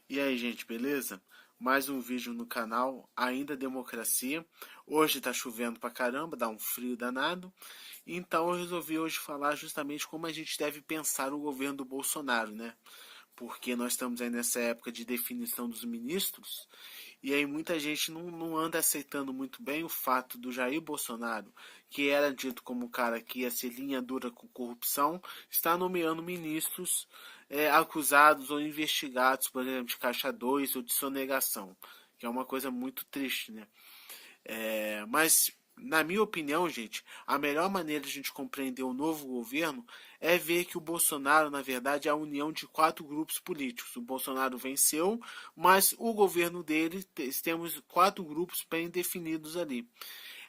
E aí, gente, beleza? Mais um vídeo no canal, ainda democracia. Hoje tá chovendo pra caramba, dá um frio danado. Então eu resolvi hoje falar justamente como a gente deve pensar o governo do Bolsonaro, né? Porque nós estamos aí nessa época de definição dos ministros, e aí muita gente não anda aceitando muito bem o fato do Jair Bolsonaro, que era dito como um cara que ia ser linha dura com corrupção, está nomeando ministros acusados ou investigados, por exemplo, de Caixa 2 ou de sonegação, que é uma coisa muito triste, né? Mas, na minha opinião, gente, a melhor maneira de a gente compreender o novo governo é ver que o Bolsonaro, na verdade, é a união de quatro grupos políticos. O Bolsonaro venceu, mas o governo dele, temos quatro grupos bem definidos ali.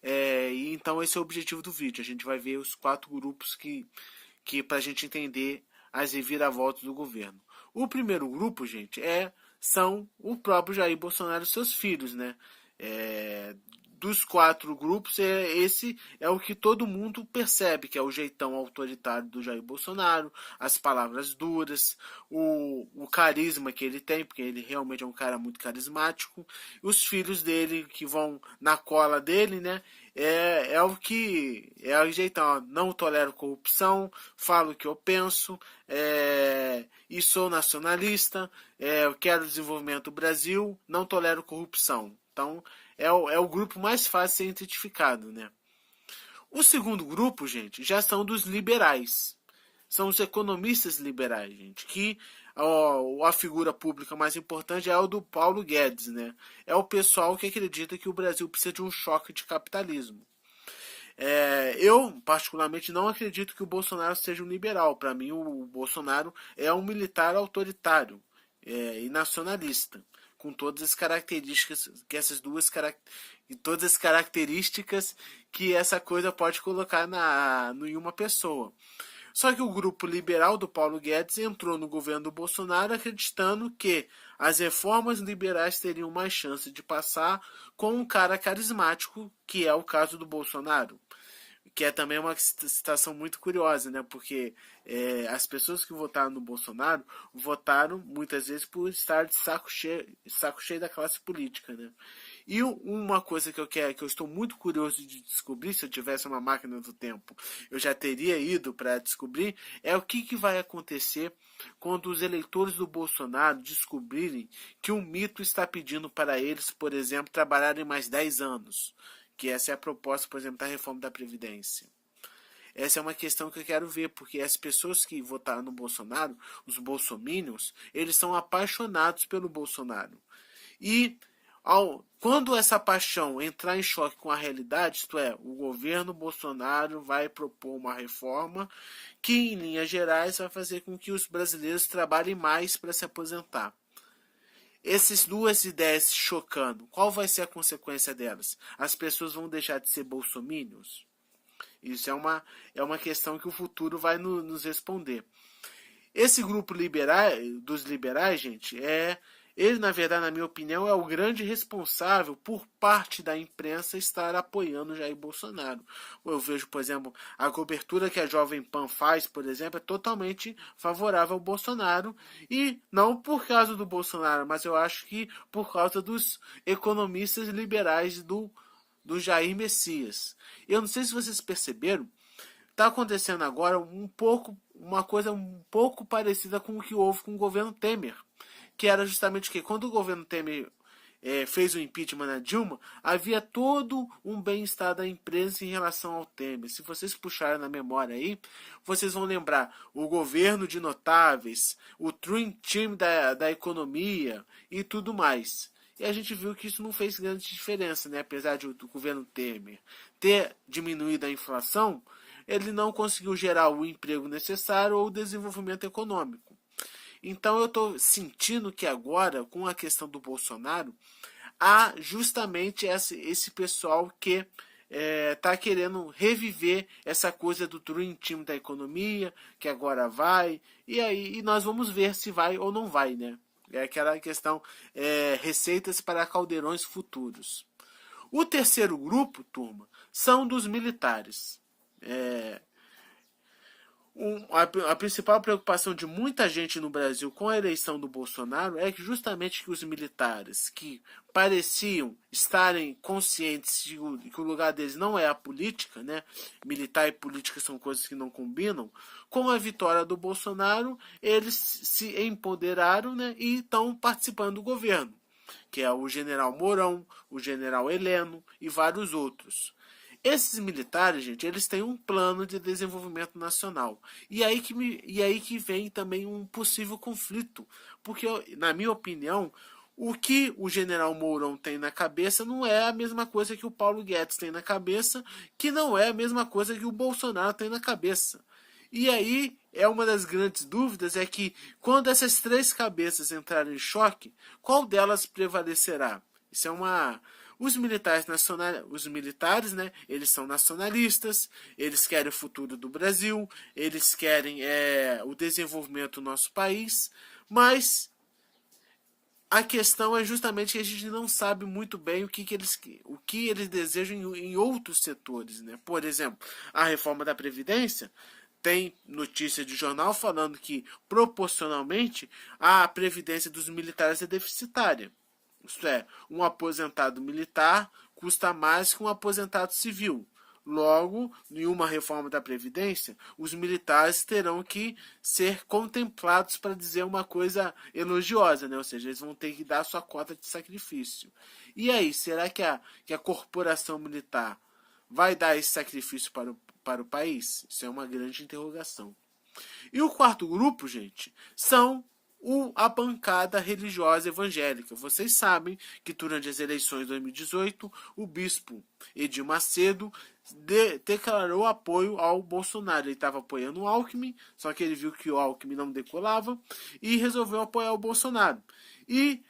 E então esse é o objetivo do vídeo. A gente vai ver os quatro grupos que para a gente entender as reviravoltas do governo. O primeiro grupo, gente, são o próprio Jair Bolsonaro e seus filhos, né? É, dos quatro grupos, esse é o que todo mundo percebe, que é o jeitão autoritário do Jair Bolsonaro, as palavras duras, o carisma que ele tem, porque ele realmente é um cara muito carismático, os filhos dele que vão na cola dele, né? É o que é o jeitão, ó, não tolero corrupção, falo o que eu penso, e sou nacionalista, eu quero desenvolvimento do Brasil, não tolero corrupção. Então, é o grupo mais fácil de ser identificado, né? O segundo grupo, gente, já são dos liberais. São os economistas liberais, gente, que a figura pública mais importante é o do Paulo Guedes, né? É o pessoal que acredita que o Brasil precisa de um choque de capitalismo. Eu, particularmente, não acredito que o Bolsonaro seja um liberal. Para mim, o Bolsonaro é um militar autoritário e nacionalista, com todas as características que todas as características que essa coisa pode colocar em uma pessoa. Só que o grupo liberal do Paulo Guedes entrou no governo do Bolsonaro acreditando que as reformas liberais teriam mais chance de passar com um cara carismático, que é o caso do Bolsonaro. Que é também uma situação muito curiosa, né? Porque as pessoas que votaram no Bolsonaro votaram muitas vezes por estar de saco cheio da classe política, né? E uma coisa que eu estou muito curioso de descobrir, se eu tivesse uma máquina do tempo, eu já teria ido para descobrir, é o que vai acontecer quando os eleitores do Bolsonaro descobrirem que o mito está pedindo para eles, por exemplo, trabalharem mais 10 anos. Que essa é a proposta, por exemplo, da reforma da Previdência. Essa é uma questão que eu quero ver, porque as pessoas que votaram no Bolsonaro, os bolsominions, eles são apaixonados pelo Bolsonaro. E quando essa paixão entrar em choque com a realidade, isto é, o governo Bolsonaro vai propor uma reforma que, em linhas gerais, vai fazer com que os brasileiros trabalhem mais para se aposentar. Essas duas ideias se chocando, qual vai ser a consequência delas? As pessoas vão deixar de ser bolsominions? Isso é uma questão que o futuro vai nos responder. Esse grupo dos liberais, gente, ele, na verdade, na minha opinião, é o grande responsável por parte da imprensa estar apoiando Jair Bolsonaro. Eu vejo, por exemplo, a cobertura que a Jovem Pan faz, por exemplo, é totalmente favorável ao Bolsonaro. E não por causa do Bolsonaro, mas eu acho que por causa dos economistas liberais do Jair Messias. Eu não sei se vocês perceberam, está acontecendo agora uma coisa um pouco parecida com o que houve com o governo Temer, que era justamente que quando o governo Temer fez o impeachment na Dilma, havia todo um bem-estar da empresa em relação ao Temer. Se vocês puxarem na memória aí, vocês vão lembrar o governo de notáveis, o Dream Team da economia e tudo mais. E a gente viu que isso não fez grande diferença, né? Apesar do governo Temer ter diminuído a inflação, ele não conseguiu gerar o emprego necessário ou o desenvolvimento econômico. Então eu estou sentindo que agora, com a questão do Bolsonaro, há justamente esse pessoal que está querendo reviver essa coisa do Dream Team da economia, que agora vai, e nós vamos ver se vai ou não vai, né? É aquela questão, receitas para caldeirões futuros. O terceiro grupo, turma, são dos militares. É, A principal preocupação de muita gente no Brasil com a eleição do Bolsonaro é que justamente que os militares que pareciam estarem conscientes de que o lugar deles não é a política, né? Militar e política são coisas que não combinam. Com a vitória do Bolsonaro, eles se empoderaram, né? E estão participando do governo, que é o general Mourão, o general Heleno e vários outros. Esses militares, gente, eles têm um plano de desenvolvimento nacional. E aí que vem também um possível conflito. Porque, na minha opinião, o que o general Mourão tem na cabeça não é a mesma coisa que o Paulo Guedes tem na cabeça, que não é a mesma coisa que o Bolsonaro tem na cabeça. E aí é uma das grandes dúvidas é que quando essas três cabeças entrarem em choque, qual delas prevalecerá? Isso é uma os militares, né, eles são nacionalistas, eles querem o futuro do Brasil, eles querem o desenvolvimento do nosso país, mas a questão é justamente que a gente não sabe muito bem o que eles desejam em outros setores, né? Por exemplo, a reforma da Previdência tem notícia de jornal falando que, proporcionalmente, a previdência dos militares é deficitária. Isto é, um aposentado militar custa mais que um aposentado civil. Logo, em uma reforma da Previdência, os militares terão que ser contemplados para dizer uma coisa elogiosa, né? Ou seja, eles vão ter que dar a sua cota de sacrifício. E aí, será que a corporação militar vai dar esse sacrifício para o país? Isso é uma grande interrogação. E o quarto grupo, gente, são a bancada religiosa evangélica. Vocês sabem que durante as eleições de 2018, o bispo Edir Macedo declarou apoio ao Bolsonaro. Ele estava apoiando o Alckmin, só que ele viu que o Alckmin não decolava e resolveu apoiar o Bolsonaro. E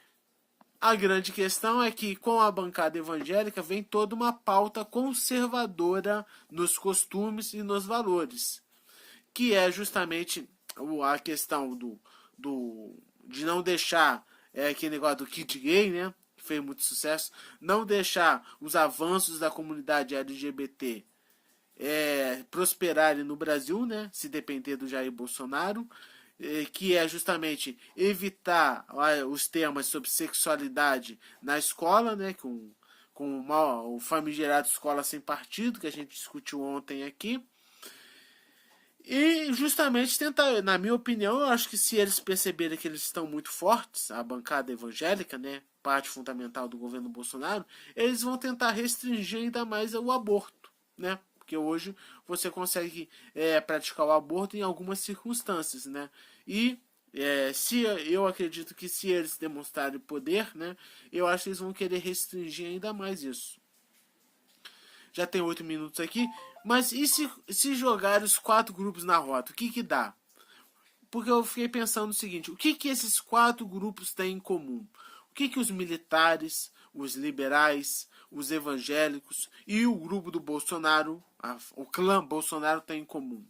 a grande questão é que com a bancada evangélica vem toda uma pauta conservadora nos costumes e nos valores, que é justamente a questão de não deixar aquele negócio do kit gay, né? Que fez muito sucesso, não deixar os avanços da comunidade LGBT prosperarem no Brasil, né? Se depender do Jair Bolsonaro, que é justamente evitar os temas sobre sexualidade na escola, né? Com o famigerado Escola Sem Partido, que a gente discutiu ontem aqui. E justamente tentar, na minha opinião, eu acho que se eles perceberem que eles estão muito fortes, a bancada evangélica, né, parte fundamental do governo Bolsonaro, eles vão tentar restringir ainda mais o aborto, né? Porque hoje você consegue praticar o aborto em algumas circunstâncias, né? E se eu acredito que se eles demonstrarem poder, né, eu acho que eles vão querer restringir ainda mais isso. Já tem 8 minutos aqui. Mas e se jogar os 4 grupos na rota? O que dá? Porque eu fiquei pensando o seguinte: o que esses 4 grupos têm em comum? O que os militares, os liberais, os evangélicos e o grupo do Bolsonaro, o clã Bolsonaro, têm em comum?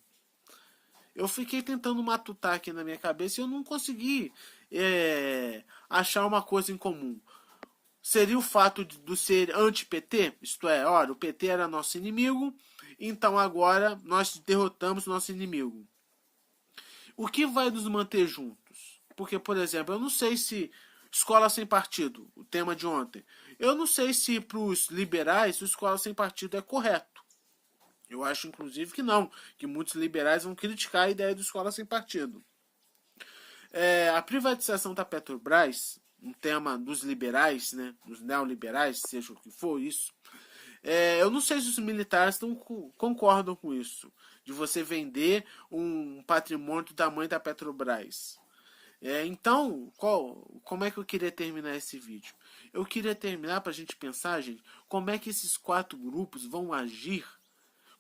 Eu fiquei tentando matutar aqui na minha cabeça e eu não consegui achar uma coisa em comum. Seria o fato de ser anti-PT? Isto é, olha, o PT era nosso inimigo, então agora nós derrotamos nosso inimigo. O que vai nos manter juntos? Porque, por exemplo, eu não sei se escola sem partido, o tema de ontem, eu não sei se para os liberais o escola sem partido é correto. Eu acho, inclusive, que não, que muitos liberais vão criticar a ideia do escola sem partido. A privatização da Petrobras, um tema dos liberais, né, dos neoliberais, seja o que for isso, eu não sei se os militares concordam com isso, de você vender um patrimônio do tamanho da Petrobras. Então, como é que eu queria terminar esse vídeo? Eu queria terminar para a gente pensar, gente, como é que esses 4 grupos vão agir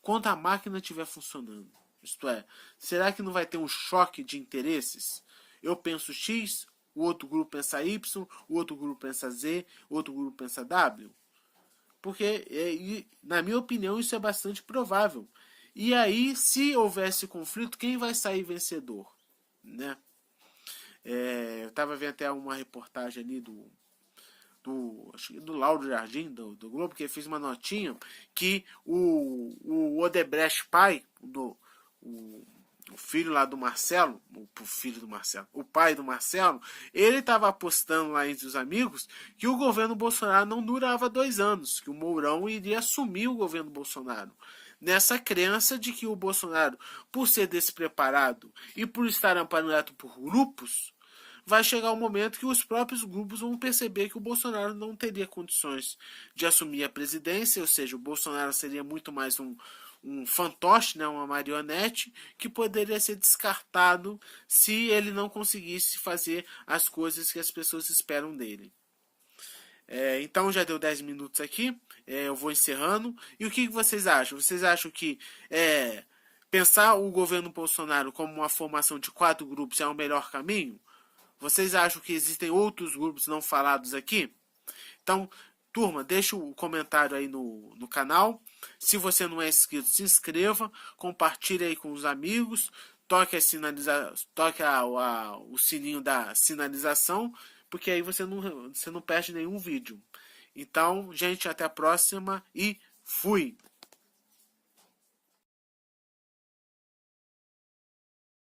quando a máquina estiver funcionando. Isto é, será que não vai ter um choque de interesses? Eu penso X, o outro grupo pensa Y, o outro grupo pensa Z, o outro grupo pensa W? Porque, na minha opinião, isso é bastante provável. E aí, se houvesse conflito, quem vai sair vencedor? Né? Eu estava vendo até uma reportagem ali do Lauro Jardim, do Globo, que fez uma notinha que o Odebrecht pai, o filho lá do Marcelo, o pai do Marcelo, ele estava apostando lá entre os amigos que o governo Bolsonaro não durava 2 anos, que o Mourão iria assumir o governo Bolsonaro. Nessa crença de que o Bolsonaro, por ser despreparado e por estar amparado por grupos, vai chegar um momento que os próprios grupos vão perceber que o Bolsonaro não teria condições de assumir a presidência, ou seja, o Bolsonaro seria muito mais um fantoche, né, uma marionete, que poderia ser descartado se ele não conseguisse fazer as coisas que as pessoas esperam dele. Então já deu 10 minutos aqui, eu vou encerrando. E o que vocês acham? Vocês acham que pensar o governo Bolsonaro como uma formação de 4 grupos é o melhor caminho? Vocês acham que existem outros grupos não falados aqui? Então, turma, deixa o comentário aí no canal. Se você não é inscrito, se inscreva, compartilhe aí com os amigos, toque o sininho da sinalização, porque aí você não perde nenhum vídeo. Então, gente, até a próxima e fui!